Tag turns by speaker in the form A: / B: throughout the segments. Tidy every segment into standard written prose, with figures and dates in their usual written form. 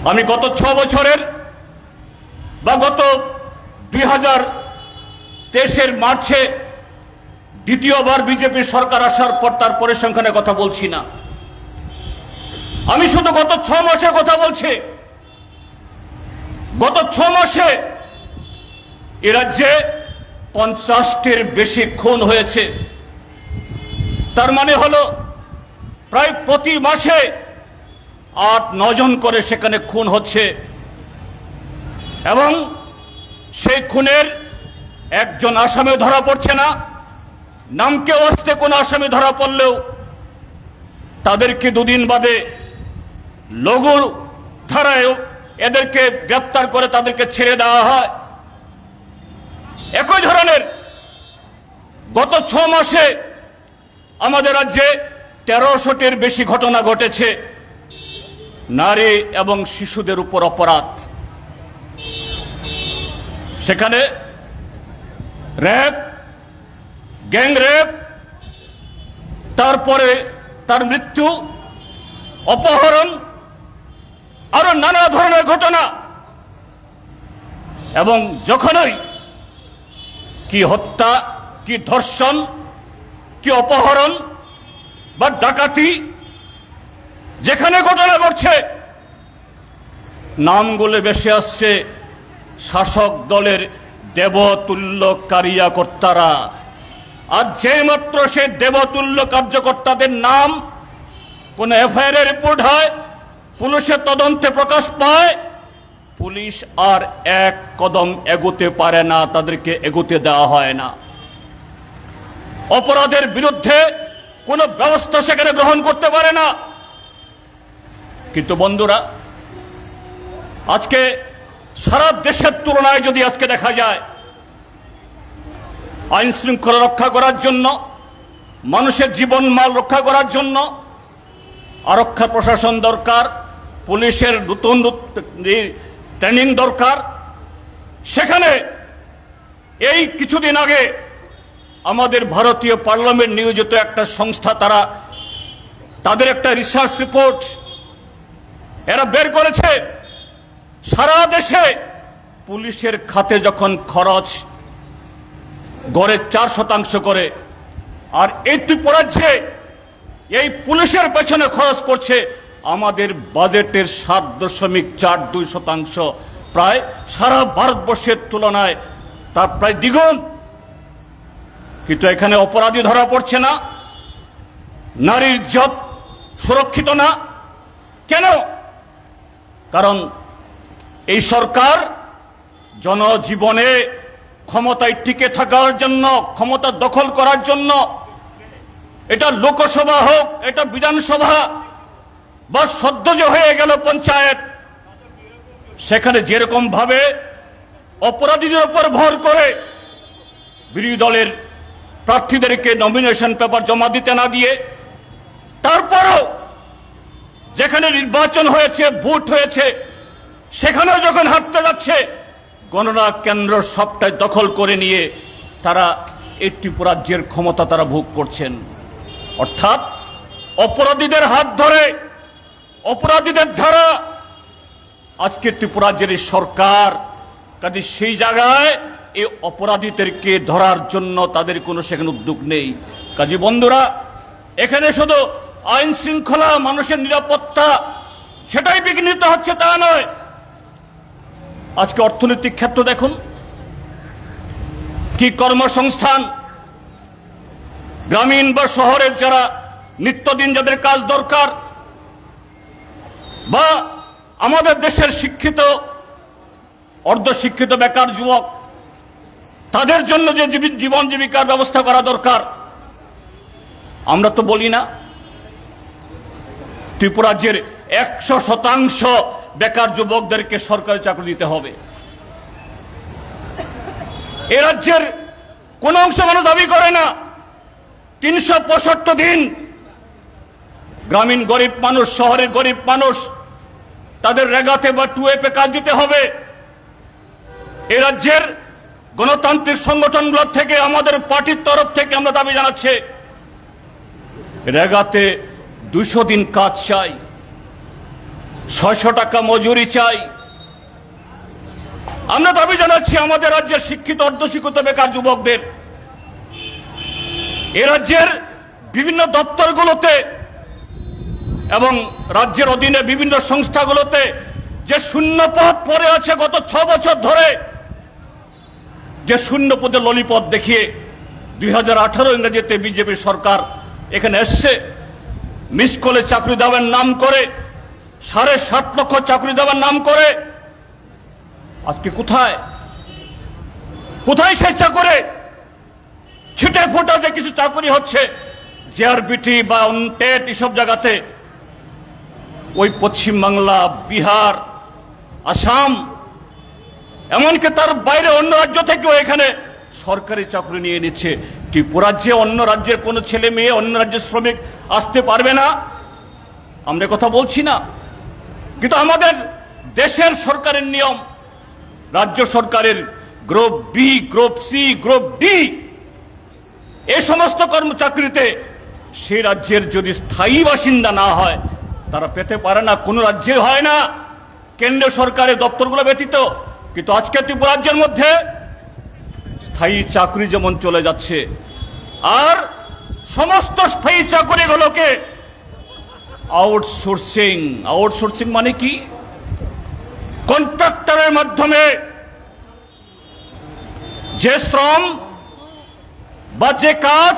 A: আমি গত 6 বছরের বা গত 2023-এর মার্চে দ্বিতীয়বার বিজেপি সরকার আসার পর তার পরিসংখ্যানের কথা বলছি না, আমি শুধু গত 6 মাসের কথা বলছি। গত 6 মাসে এ রাজ্যে 50টির বেশি খুন হয়েছে। তার মানে হলো প্রায় প্রতি মাসে 8-9 জন করে সেখানে খুন হচ্ছে, এবং সেই খুনের একজন আসামি ধরা পড়ছে না। নামকে ওয়াস্তে কোনো আসামি ধরা পড়লেও তাদেরকে 2 দিন বাদে লঘু ধারায় এদেরকে গ্রেফতার করে তাদেরকে ছেড়ে দেওয়া হয়। একই ধরনের গত 6 মাসে আমাদের রাজ্যে 1300টির বেশি ঘটনা ঘটেছে নারী এবং শিশুদের উপর অপরাধ। সেখানে রেপ, গ্যাং রেপ, তারপরে তার মৃত্যু, অপহরণ, আরো নানা ধরনের ঘটনা। এবং যখনই কি হত্যা, কি ধর্ষণ, কি অপহরণ বা ডাকাতি যেখানে ঘটনা ঘটছে, নামগুলো বেশি আসছে শাসক দলের দেবতুল্য কার্যকর্তারা। আর যে মাত্র সেই দেবতুল্য কার্যকর্তাদের নাম কোন এফআইআর এর রিপোর্ট হয়, পুলিশের তদন্তে প্রকাশ পায়, পুলিশ আর 1 কদম এগোতে পারে না, তাদেরকে এগোতে দেওয়া হয় না। অপরাধের বিরুদ্ধে কোনো ব্যবস্থা সেখানে গ্রহণ করতে পারে না। কিন্তু বন্ধুরা, আজকে সারা দেশের তুলনায় যদি আজকে দেখা যায়, আইন শৃঙ্খলা রক্ষা করার জন্য, মানুষের জীবন মাল রক্ষা করার জন্য আরক্ষা প্রশাসন দরকার, পুলিশের নতুন ট্রেনিং দরকার। সেখানে এই কিছুদিন আগে আমাদের ভারতীয় পার্লামেন্ট নিয়োজিত একটা সংস্থা, তাদের একটা রিসার্চ রিপোর্ট এরা বের করেছে, সারা দেশে পুলিশের খাতে যখন খরচ গড়ে 4% করে, আর এই ত্রিপুরাজ্যে এই পুলিশের পেছনে খরচ করছে আমাদের বাজেটের 7.42%, প্রায় সারা ভারতবর্ষের তুলনায় তার প্রায় দ্বিগুণ। কিন্তু এখানে অপরাধী ধরা পড়ছে না, নারীর ইজ্জত সুরক্ষিত না। কেন? কারণ এই সরকার জনজীবনে ক্ষমতায় টিকে থাকার জন্য, ক্ষমতা দখল করার জন্য, এটা লোকসভা হোক, এটা বিধানসভা বা সদ্য যে হয়ে গেল পঞ্চায়েত, সেখানে যেরকম ভাবে অপরাধীদের উপর ভর করে বিরোধী দলের প্রার্থীদেরকে নমিনেশন পেপার জমা দিতে না দিয়ে, তারপরও যেখানে নির্বাচন হয়েছে, ভোট হয়েছে, সেখানেও যখন হাঁটতে যাচ্ছে, গণনা কেন্দ্র সবটাই দখল করে নিয়ে তারা এই ত্রিপুরাজ্যের ক্ষমতা তারা ভোগ করছেন। অর্থাৎ অপরাধীদের হাত ধরে, অপরাধীদের ধারা আজকে ত্রিপুরাজ্যের এই সরকার। কাজে সেই জায়গায় এই অপরাধীদেরকে ধরার জন্য তাদের কোনো সেখানে উদ্যোগ নেই। কাজে বন্ধুরা, এখানে শুধু আইন শৃঙ্খলা, মানুষের নিরাপত্তা সেটাই বিঘ্নিত হচ্ছে তা নয়। আজকে অর্থনৈতিক ক্ষেত্র দেখুন, কি কর্মসংস্থান, গ্রামীণ বা শহরের যারা নিত্যদিন যাদের কাজ দরকার, বা আমাদের দেশের শিক্ষিত অর্ধশিক্ষিত বেকার যুবক, তাদের জন্য যে জীবন জীবিকার ব্যবস্থা করা দরকার, আমরা তো বলি না। ত্রিপুরাজ্যের 100% বেকার যুবকদেরকে সরকারি চাকরি দিতে হবে। এ রাজ্যের কোন অংশ মানুষ দাবি করে না 365 দিন গ্রামীণ গরিব মানুষ, শহরের গরিব মানুষ, তাদের রেগাতে বা টুয়েপে কাজ দিতে হবে। এ রাজ্যের গণতান্ত্রিক সংগঠনগুলোর থেকে, আমাদের পার্টির তরফ থেকে আমরা দাবি জানাচ্ছি, রেগাতে 200 দিন কাজ চাই। 600 টাকা মজুরি চাই। আমরা দাবি জানাচ্ছি আমাদের রাজ্যের শিক্ষিত অর্ধশিক্ষিত বেকার যুবকদের এ রাজ্যের বিভিন্ন দপ্তরগুলোতে এবং রাজ্যের অধীনে বিভিন্ন সংস্থাগুলোতে যে শূন্য পদ পড়ে আছে গত 6 বছর ধরে, যে শূন্য পদে ললিপপ দেখিয়ে 2018 ইংরেজিতে বিজেপি সরকার এখানে এসছে, মিস কলে চাকরি দেওয়ার নাম করে 7.5 লক্ষ চাকরি দেওয়ার নাম করে আজকে কোথায় কোথায় সেই চাকরি? ছিটে ফোটা যে কিছু চাকরি হচ্ছে জেআরবিটি বা টেট এসব জায়গাতে, ওই পশ্চিমবাংলা, বিহার, আসাম, এমনকি তার বাইরে অন্য রাজ্য থেকেও এখানে সরকারি চাকরি নিয়ে নিচ্ছে। ত্রিপুরাজ্যে অন্য রাজ্যের কোনো ছেলে মেয়ে, অন্য রাজ্যের শ্রমিক আসতে পারবে না, আমরা কথা বলছি না। কিন্তু আমাদের দেশের সরকারের নিয়ম, রাজ্য সরকারের group B, group C, group D এই সমস্ত কর্মচাকরিতে সেই রাজ্যের যদি স্থায়ী বাসিন্দা না হয় তারা পেতে পারে না, কোনো রাজ্যে হয় না, কেন্দ্রীয় সরকারের দপ্তরগুলো ব্যতীত। কিন্তু আজকে ত্রিপুরা রাজ্যের মধ্যে স্থায়ী চাকরি যেমন চলে যাচ্ছে, আর সমস্ত স্থায়ী চাকরিগুলোকে আউটসোর্সিং। আউটসোর্সিং মানে কি? কন্ট্রাক্টরের মাধ্যমে যে শ্রম বা যে কাজ,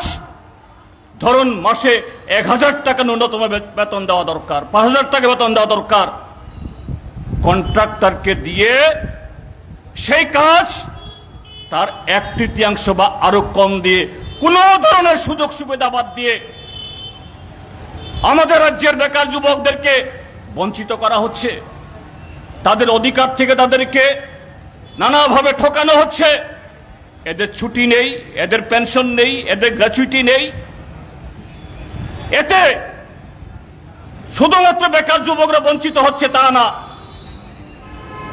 A: ধরুন মাসে 1000 টাকা ন্যূনতম বেতন দেওয়া দরকার, 5000 টাকা বেতন দেওয়া দরকার, কন্ট্রাক্টরকে দিয়ে সেই কাজ তার 1/3 বা আরো কম দিয়ে, কোনো ধরনের সুযোগ সুবিধা বাদ দিয়ে আমাদের রাজ্যের বেকার যুবকদেরকে বঞ্চিত করা হচ্ছে। তাদের অধিকার থেকে তাদেরকে নানাভাবে ঠকানো হচ্ছে। এদের ছুটি নেই, এদের পেনশন নেই, এদের গ্র্যাচুইটি নেই। এতে শুধুমাত্র বেকার যুবকরা বঞ্চিত হচ্ছে তা না,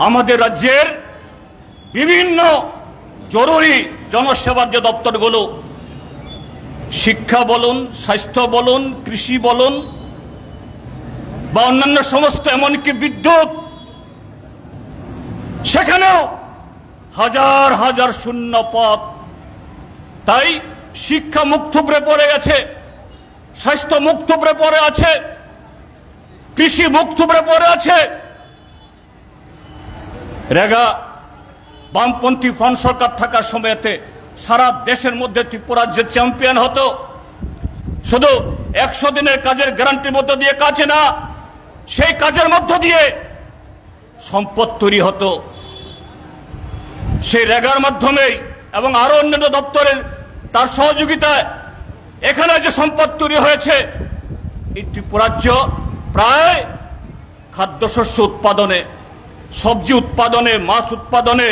A: আমাদের রাজ্যের বিভিন্ন জরুরি জনসেবার যে দপ্তরগুলো, শিক্ষা বলুন, স্বাস্থ্য বলুন, কৃষি বলুন বা অন্যান্য সমস্ত, এমনকি বিদ্যুৎ, সেখানেও হাজার হাজার শূন্য পদ। তাই শিক্ষা মুখ থুবড়ে পড়ে গেছে, স্বাস্থ্য মুখ থুবড়ে পড়ে আছে, কৃষি মুখ থুবড়ে পড়ে আছে। রেগা বামপন্থী ফ্রন্ট সরকার থাকার সময়তে সারা দেশের মধ্যে ত্রিপুরা যে চ্যাম্পিয়ন হতো, শুধু 100 দিনের কাজের গ্যারান্টির মধ্য দিয়ে কাজে না, সেই কাজের মধ্য দিয়ে সম্পদ তৈরি হতো। সেই রেগার মাধ্যমেই এবং আরো অন্যান্য দপ্তরের তার সহযোগিতায় এখানে যে সম্পদ তৈরি হয়েছে, এই ত্রিপুরাজ্য প্রায় খাদ্যশস্য উৎপাদনে, সবজি উৎপাদনে, মাছ উৎপাদনে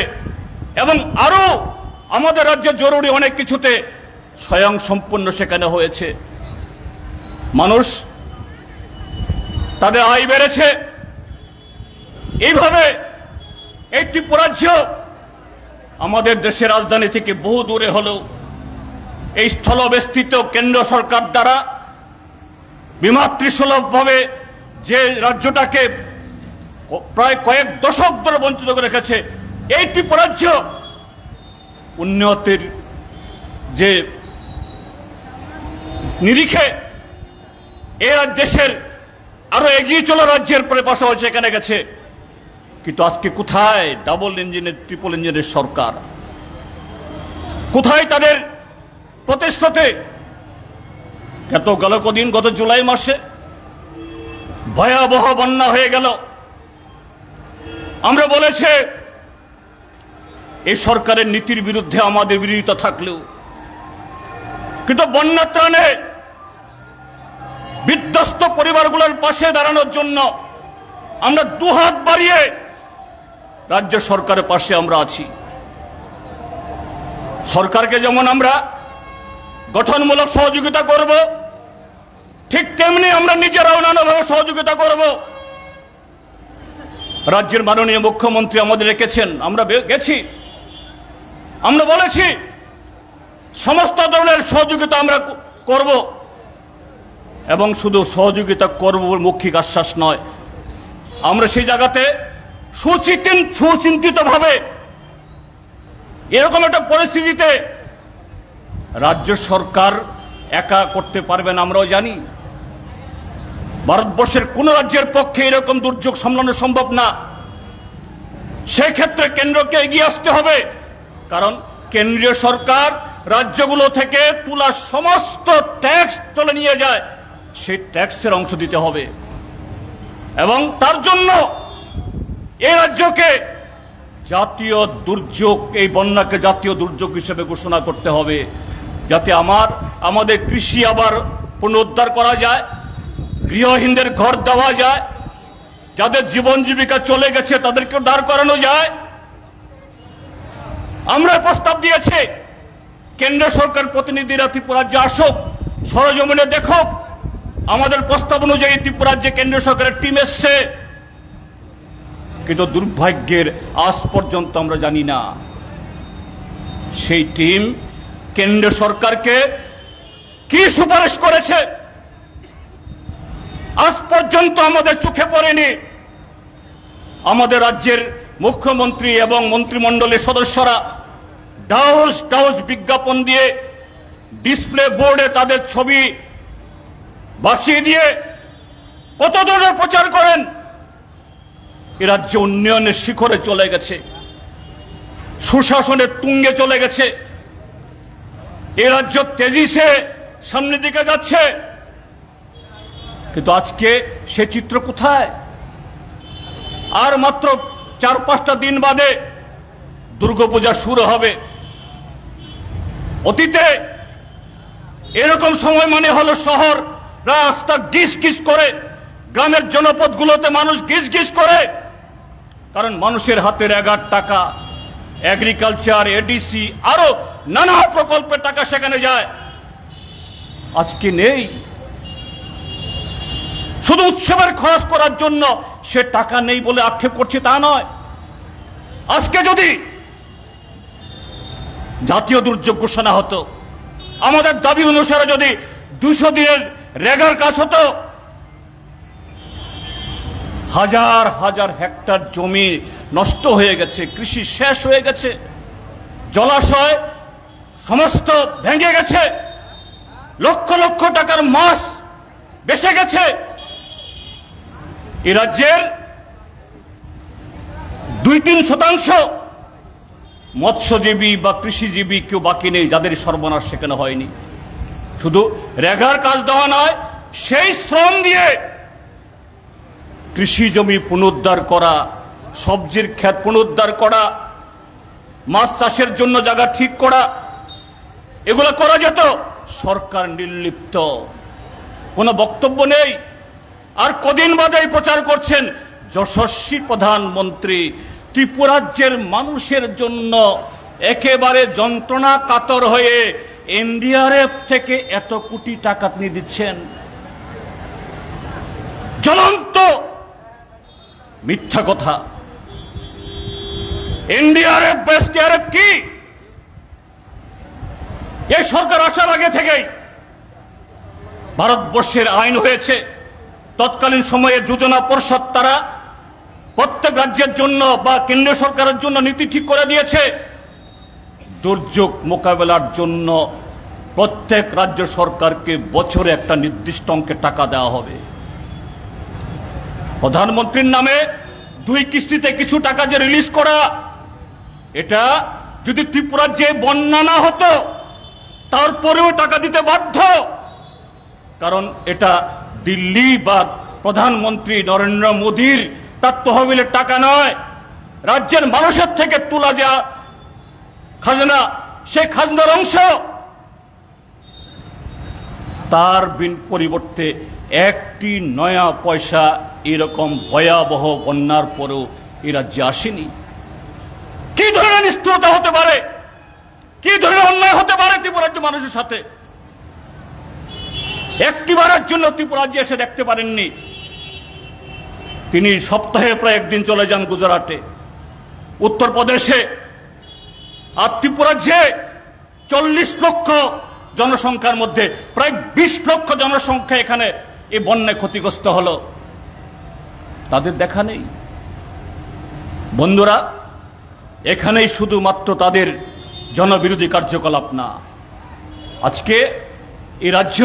A: এবং আরো আমাদের রাজ্যে জরুরি অনেক কিছুতে স্বয়ং সম্পূর্ণ সেখানে হয়েছে। মানুষ তাদের আয় বেড়েছে। এইভাবে এই ত্রিপুরাজ্য আমাদের দেশের রাজধানী থেকে বহু দূরে হলেও এই স্থলবেষ্টিত কেন্দ্র সরকার দ্বারা বিমাতৃসুলভভাবে যে রাজ্যটাকে প্রায় কয়েক দশক ধরে বঞ্চিত করে রেখেছে, এই ত্রিপুরাজ্য উন্নতির যে নিরিখে এ দেশের আরো এগিয়ে চলা রাজ্যের পরে পাশাপাশি এখানে গেছে। কিন্তু আজকে কোথায় ডাবল ইঞ্জিনের, ট্রিপল ইঞ্জিনের সরকার? কোথায় তাদের প্রতিশ্রুতি? গেল কদিন, গত জুলাই মাসে ভয়াবহ বন্যা হয়ে গেল। আমরা বলেছে এই সরকারের নীতির বিরুদ্ধে আমাদের বিরোধিতা থাকলেও, কিন্তু বন্যা ত্রাণে বিধ্বস্ত পরিবারগুলোর পাশে দাঁড়ানোর জন্য আমরা দুহাত বাড়িয়ে রাজ্য সরকারের পাশে আমরা আছি। সরকারকে যেমন আমরা গঠনমূলক সহযোগিতা করব, ঠিক তেমনি আমরা নিজেরাও নানাভাবে সহযোগিতা করব। রাজ্যের মাননীয় মুখ্যমন্ত্রী আমাদের রেখেছেন, আমরা গেছি, আমরা বলেছি সমস্ত ধরনের সহযোগিতা আমরা করব, এবং শুধু সহযোগিতা করব মৌখিক আশ্বাস নয়, আমরা সেই জায়গাতে সুচিন্তিতভাবে এরকম একটা পরিস্থিতিতে রাজ্য সরকার একা করতে পারবেন আমরাও জানি। ভারতবর্ষের কোন রাজ্যের পক্ষে এরকম দুর্যোগ সামলানো সম্ভব না। সেক্ষেত্রে কেন্দ্রকে এগিয়ে আসতে হবে, কারণ কেন্দ্রীয় সরকার রাজ্যগুলো থেকে তোলা সমস্ত ট্যাক্স তুলে নিয়ে যায়, সেই ট্যাক্সের অংশ দিতে হবে এবং তার জন্য এই রাজ্যকে জাতীয় দুর্যোগ, এই বন্যাকে জাতীয় দুর্যোগ হিসেবে ঘোষণা করতে হবে, যাতে আমাদের কৃষি আবার পুনরুদ্ধার করা যায়, গৃহহীনদের ঘর দেওয়া যায়, যাদের জীবন জীবিকা চলে গেছে তাদেরকে দাঁড় করানো যায়। আমরা প্রস্তাব দিয়েছি কেন্দ্র সরকার প্রতিনিধিরা ত্রিপুরাজ্যে আসুক, সরজমিনে দেখুক। আমাদের প্রস্তাব অনুযায়ী ত্রিপুরাজ্যে কেন্দ্র সরকারের টিম এসছে, কিন্তু দুর্ভাগ্যের আজ পর্যন্ত আমরা জানি না সেই টিম কেন্দ্র সরকারকে কি সুপারিশ করেছে। আজ পর্যন্ত আমাদের চোখে পড়েনি। আমাদের রাজ্যের মুখ্যমন্ত্রী এবং মন্ত্রিমণ্ডলের সদস্যরা ডাউজ বিজ্ঞাপন দিয়ে ডিসপ্লে বোর্ডে তাদের ছবি বসিয়ে দিয়ে কত ধরনের প্রচার করেন। এ রাজ্য উন্নয়নের শিখরে চলে গেছে, সুশাসনের তুঙ্গে চলে গেছে, এ রাজ্য তেজিসে সামনের দিকে যাচ্ছে। কিন্তু আজকে সে চিত্র কোথায়? আর মাত্র 4-5টা দিন বাদে দুর্গাপূজা শুরু হবে। অতীতে এরকম সময় মানে হলো শহর রাস্তা গিজ গিজ করে, গ্রামের জনপদগুলোতে মানুষ গিজ গিজ করে, কারণ মানুষের হাতের 11 টাকা, এগ্রিকালচার, এডিসি আরো নানা প্রকল্পের টাকা সেখানে যায়। আজকে নেই। শুধু উৎসবের খরচ করার জন্য সে টাকা নেই বলে আক্ষেপ করছে তা নয়। আজকে যদি জাতীয় দুর্যোগ ঘোষণা হতো, আমাদের দাবি অনুসারে যদি 200 দিনের রেগার কাজ হতো, হাজার হাজার হেক্টর জমি নষ্ট হয়ে গেছে, কৃষি শেষ হয়ে গেছে, জলাশয় সমস্ত ভেঙে গেছে, লক্ষ লক্ষ টাকার মাছ বেঁচে গেছে। এ রাজ্যের 2-3% মৎস্যজীবী বা কৃষিজীবী কেউ বাকি নেই যাদের সর্বনাশ সেখানে হয়নি। শুধু রেগার কাজ দেওয়া নয়, সেই শ্রম দিয়ে কৃষি জমি পুনরুদ্ধার করা, সবজির ক্ষেত পুনরুদ্ধার করা, মাছ চাষের জন্য জায়গা ঠিক করা, এগুলো করা যেত। সরকার নির্লিপ্ত, কোনো বক্তব্য নেই। আর কদিন বাদে প্রচার করছেন যশস্বী প্রধানমন্ত্রী ত্রিপুরাজ্যের মানুষের জন্য একেবারে যন্ত্রণা কাতর হয়ে এনডিআরএফ থেকে এত কোটি টাকা তিনি দিচ্ছেন। জ্বলন্ত মিথ্যা কথা। এনডিআরএফ বা এসডিআরএফ কি? এই সরকার আসার আগে থেকেই ভারতবর্ষের আইন হয়েছে, তৎকালীন সময়ে যোজনা পরিষদ তারা প্রত্যেক রাজ্যের জন্য বা কেন্দ্রীয় সরকারের জন্য নীতি ঠিক করে দিয়েছে। দুর্যোগ মোকাবেলার জন্য প্রত্যেক রাজ্য সরকারকে বছরে একটা নির্দিষ্ট অঙ্কের টাকা দেওয়া হবে। প্রধানমন্ত্রীর নামে 2 কিস্তিতে কিছু টাকা যে রিলিজ করা, এটা যদি ত্রিপুরার যে বন্যা না হতো তারপরেও টাকা দিতে বাধ্য, কারণ এটা দিল্লি বা প্রধানমন্ত্রী নরেন্দ্র মোদীর তার তহবিলের টাকা নয়, রাজ্যের মানুষের থেকে তোলা যা খাজনা, সেই খাজনার অংশ। তার পরিবর্তে একটি নয়া পয়সা এরকম ভয়াবহ বন্যার পরেও এ রাজ্যে আসেনি। কি ধরনের নিষ্ঠুরতা হতে পারে, কি ধরনের অন্যায় হতে পারে ত্রিপুরাজ্য মানুষের সাথে? একটিবারের জন্য ত্রিপুরাজ্যে এসে দেখতে পারেননি। তিনি সপ্তাহে প্রায় 1 দিন চলে যান গুজরাটে, উত্তরপ্রদেশে। আর ত্রিপুরাজ্যে 40 লক্ষ জনসংখ্যার মধ্যে প্রায় 20 লক্ষ জনসংখ্যা এখানে এই বন্যায় ক্ষতিগ্রস্ত হলো। তাদের দেখা নেই। বন্ধুরা, এখানেই শুধুমাত্র তাদের জনবিরোধী কার্যকলাপ না, আজকে এই রাজ্য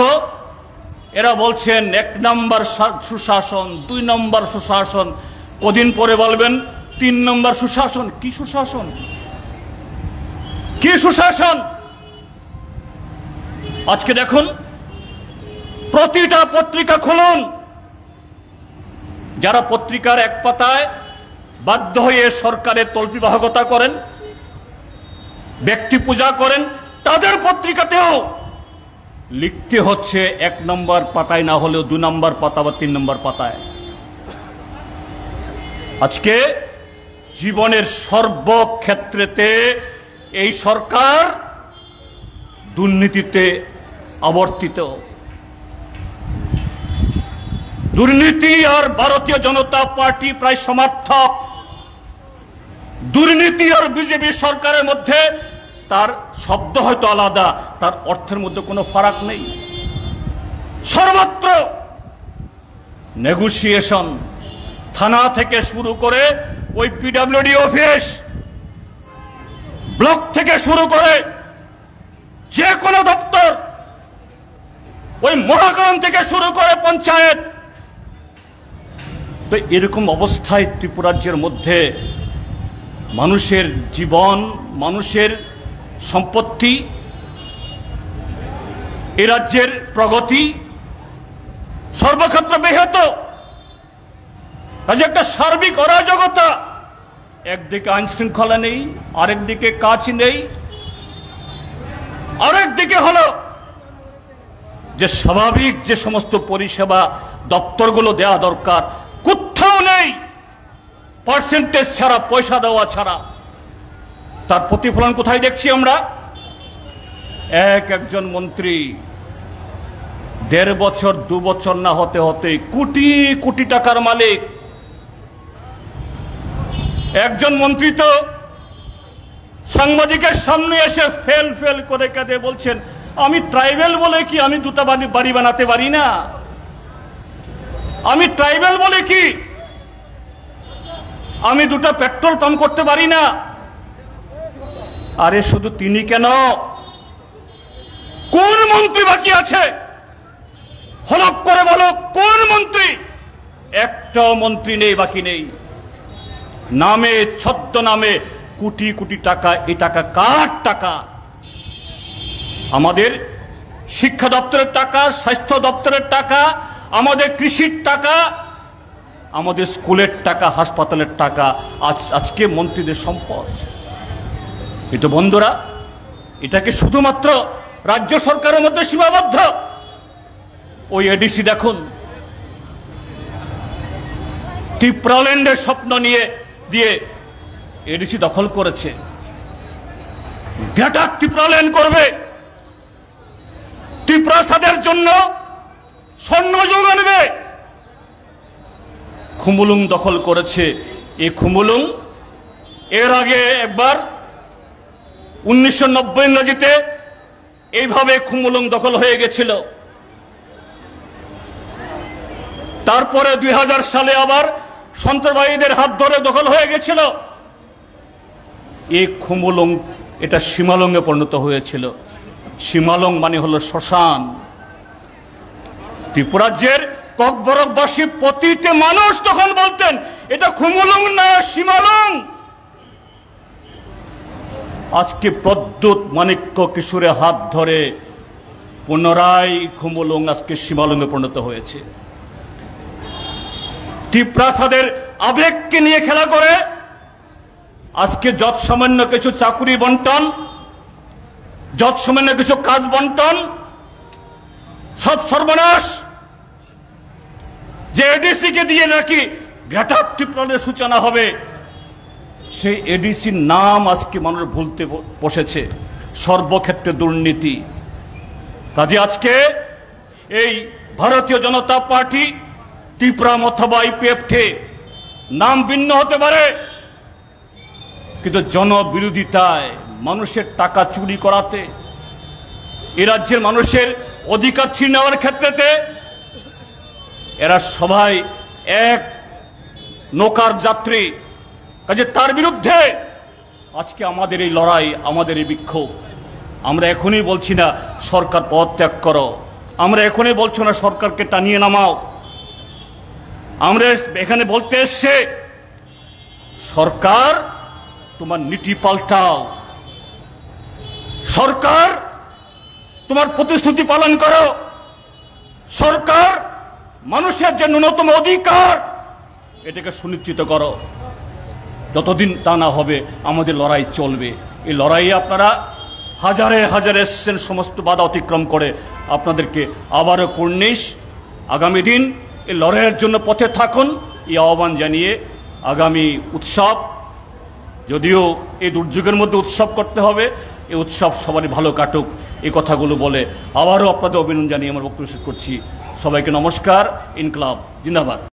A: এরা বলছেন 1 নম্বর সুশাসন, 2 নম্বর সুশাসন, কদিন পরে বলবেন 3 নম্বর সুশাসন। কি সুশাসন? কি সুশাসন? আজকে দেখুন, প্রতিটা পত্রিকা খুলুন, যারা পত্রিকার এক পাতায় বাধ্য হয়ে সরকারের তল্পিবাহকতা করেন, ব্যক্তি পূজা করেন, তাদের পত্রিকাতেও লিখতে হচ্ছে 1 নম্বর পাতায় না হলেও 2 নম্বর পাতা বা 3 নম্বর পাতায়। আজকে জীবনের সর্বক্ষেত্রেতে এই সরকার দুর্নীতিতে আবর্তিত। দুর্নীতি আর ভারতীয় জনতা পার্টি প্রায় সমার্থক। দুর্নীতি আর বিজেপি সরকারের মধ্যে তার শব্দ হয়তো আলাদা, তার অর্থের মধ্যে কোনো ফারাক নেই। সর্বত্র নেগোসিয়েশন, থানা থেকে শুরু করে ওই পিডব্লিউডি অফিস, ব্লক থেকে শুরু করে যে কোনো দপ্তর, ওই মহাকরণ থেকে শুরু করে পঞ্চায়েত। তো এরকম অবস্থায় ত্রিপুরাজ্যের মধ্যে মানুষের জীবন, মানুষের সম্পত্তি, এ রাজ্যের প্রগতি সর্বক্ষেত্রে ব্যাহত। কাজে একটা সার্বিক অরাজকতা, একদিকে আইন শৃঙ্খলা নেই, আরেকদিকে কাজ নেই, আরেকদিকে হলো যে স্বাভাবিক যে সমস্ত পরিষেবা দপ্তরগুলো দেওয়া দরকার কোথাও নেই, পার্সেন্টেজ ছাড়া, পয়সা দেওয়া ছাড়া। তার প্রতিফলন কোথায় দেখছি আমরা? একজন মন্ত্রী 1.5 বছর 2 বছর না হতে হতে কোটি কোটি টাকার মালিক। একজন মন্ত্রী তো সাংবাদিকের সামনে এসে ফেল ফেল করে কেঁদে বলছেন, আমি ট্রাইবেল বলে কি আমি 2টা বাড়ি বানাতে পারি না? আমি ট্রাইবেল বলে কি আমি 2টা পেট্রোল পাম্প করতে পারি না? আরে শুধু তিনি কেন, কোন মন্ত্রী বাকি আছে? হলফ করে বলো, কোন মন্ত্রী? একটাও মন্ত্রী নেই, বাকি নেই। নামে ছদ্মনামে কোটি কোটি টাকা। এই টাকা কার টাকা? আমাদের শিক্ষা দপ্তরের টাকা, স্বাস্থ্য দপ্তরের টাকা, আমাদের কৃষির টাকা, আমাদের স্কুলের টাকা, হাসপাতালের টাকা, আজকে মন্ত্রীদের সম্পদ। এটা বন্ধুরা, এটাকে শুধুমাত্র রাজ্য সরকারের মধ্যে সীমাবদ্ধ? ওই এডিসি দেখুন, ত্রিপুরাল্যান্ডের স্বপ্ন নিয়ে দিয়ে এডিসি দখল করেছে। গ্রেটার ত্রিপুরাল্যান্ড করবে, ত্রিপ্রাসাদের জন্য স্বর্ণ যুগ আনবে। খুমুলুং দখল করেছে। এই খুমুলুং এর আগে একবার 1990 ইংরেজিতে এইভাবে খুমুলুং দখল হয়ে গেছিল। তারপরে 2000 সালে আবার সন্ত্রাসবাদীদের হাত ধরে দখল হয়ে গেছিল। এই খুমুলুং এটা সীমালংয়ে পরিণত হয়েছিল। সীমালং মানে হলো শ্মশান। ত্রিপুরাজ্যের ককবরকবাসী প্রতিটি মানুষ তখন বলতেন, এটা খুমুলুং না, সীমালং। আজকে প্রদ্যুৎ মাণিক্য কিশোরের হাত ধরে পুনরায় খুমুলুং আজকে সীমালংয়ে পরিণত হয়েছে। ত্রিপ্রাসাদের আবেগকে নিয়ে খেলা করে আজকে যত সামান্য কিছু চাকুরি বন্টন, যত সামান্য কিছু কাজ বন্টন, সব সর্বনাশ। যে এডিসি কে দিয়ে নাকি গ্রেটার ত্রিপুরাল্যান্ডের সূচনা হবে, সেই এডিসির নাম আজকে মানুষ ভুলতে বসেছে। সর্বক্ষেত্রে দুর্নীতি। কাজে আজকে এই ভারতীয় জনতা পার্টি, ত্রিপুরা অথবা আইপিএফটি নাম ভিন্ন হতে পারে, কিন্তু জনবিরোধিতায়, মানুষের টাকা চুরি করাতে, এ রাজ্যের মানুষের অধিকার ছিনিয়ে নেওয়ার ক্ষেত্রেতে এরা সবাই এক নৌকার যাত্রী। কাজে তার বিরুদ্ধে আজকে আমাদের এই লড়াই, আমাদের এই বিক্ষোভ। আমরা এখনই বলছি না সরকার পদত্যাগ করো, আমরা এখনই বলছি না সরকারকে টানিয়ে নামাও। আমরা এখানে বলতে এসছে সরকার তোমার নীতি পাল্টাও, সরকার তোমার প্রতিশ্রুতি পালন করো, সরকার মানুষের যে ন্যূনতম অধিকার এটাকে সুনিশ্চিত করো। যতদিন তা না হবে আমাদের লড়াই চলবে। এই লড়াইয়ে আপনারা হাজারে হাজারে এসছেন সমস্ত বাধা অতিক্রম করে। আপনাদেরকে আবারও কুর্নিশ, আগামী দিন এই লড়াইয়ের জন্য পথে থাকুন এই আহ্বান জানিয়ে আগামী উৎসব, যদিও এই দুর্যোগের মধ্যে উৎসব করতে হবে, এই উৎসব সবারই ভালো কাটুক, এই কথাগুলো বলে আবারও আপনাদের অভিনন্দন জানিয়ে আমার বক্তব্য শেষ করছি। সবাইকে নমস্কার। ইনকলাব জিন্দাবাদ।